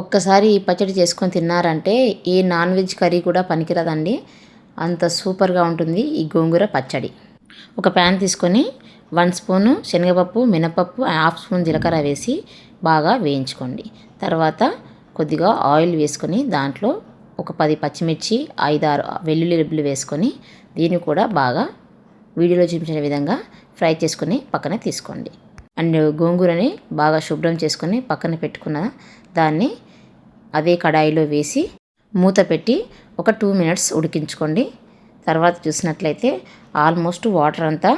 ఒక్కసారి ఈ పచ్చడి చేసుకొని తిన్నారంటే ఏ నాన్ వెజ్ కర్రీ కూడా పనికిరాదండి. అంత సూపర్గా ఉంటుంది ఈ గోంగూర పచ్చడి. ఒక ప్యాన్ తీసుకొని 1 స్పూను శనగపప్పు, మినపప్పు, హాఫ్ స్పూన్ జీలకర్ర వేసి బాగా వేయించుకోండి. తర్వాత కొద్దిగా ఆయిల్ వేసుకొని దాంట్లో ఒక 10 పచ్చిమిర్చి, 5-6 వెల్లుల్లి రెబ్బలు వేసుకొని దీన్ని కూడా బాగా వీడియోలో చూపించిన విధంగా ఫ్రై చేసుకొని పక్కన తీసుకోండి. అండ్ గోంగూరని బాగా శుభ్రం చేసుకొని పక్కన పెట్టుకున్న దాన్ని అదే కడాయిలో వేసి మూత పెట్టి ఒక 2 మినిట్స్ ఉడికించుకోండి. తర్వాత చూసినట్లయితే ఆల్మోస్ట్ వాటర్ అంతా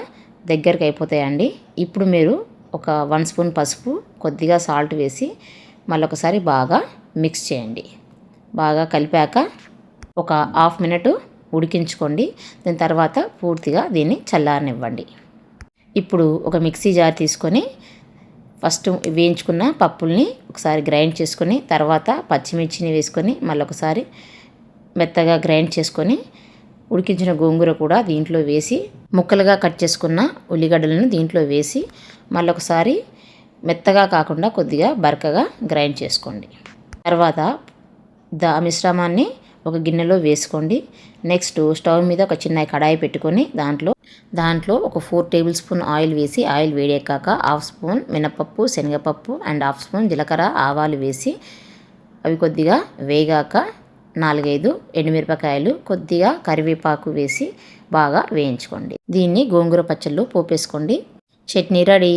దగ్గరికి అయిపోతాయండి. ఇప్పుడు మీరు ఒక 1 స్పూన్ పసుపు, కొద్దిగా సాల్ట్ వేసి మళ్ళీ ఒకసారి బాగా మిక్స్ చేయండి. బాగా కలిపాక ఒక హాఫ్ మినిట్ ఉడికించుకోండి. దాని తర్వాత పూర్తిగా దీన్ని చల్లారనివ్వండి. ఇప్పుడు ఒక మిక్సీ జార్ తీసుకొని ఫస్ట్ వేయించుకున్న పప్పుల్ని ఒకసారి గ్రైండ్ చేసుకొని తర్వాత పచ్చిమిర్చిని వేసుకొని మళ్ళీ ఒకసారి మెత్తగా గ్రైండ్ చేసుకొని ఉడికించిన గోంగూర కూడా దీంట్లో వేసి ముక్కలుగా కట్ చేసుకున్న ఉల్లిగడ్డలను దీంట్లో వేసి మళ్ళీ ఒకసారి మెత్తగా కాకుండా కొద్దిగా బరకగా గ్రైండ్ చేసుకోండి. తర్వాత మిశ్రమాన్ని ఒక గిన్నెలో వేసుకోండి. నెక్స్ట్ స్టవ్ మీద ఒక చిన్న కడాయి పెట్టుకొని దాంట్లో ఒక 4 టేబుల్ స్పూన్ ఆయిల్ వేసి ఆయిల్ వేడెక్కాక హాఫ్ స్పూన్ మినపప్పు, శనగపప్పు అండ్ హాఫ్ స్పూన్ జీలకర్ర, ఆవాలు వేసి అవి కొద్దిగా వేగాక 4-5 ఎండుమిరపకాయలు, కొద్దిగా కరివేపాకు వేసి బాగా వేయించుకోండి. దీన్ని గోంగూర పచ్చళ్ళు పోపేసుకోండి. చట్నీ రెడీ.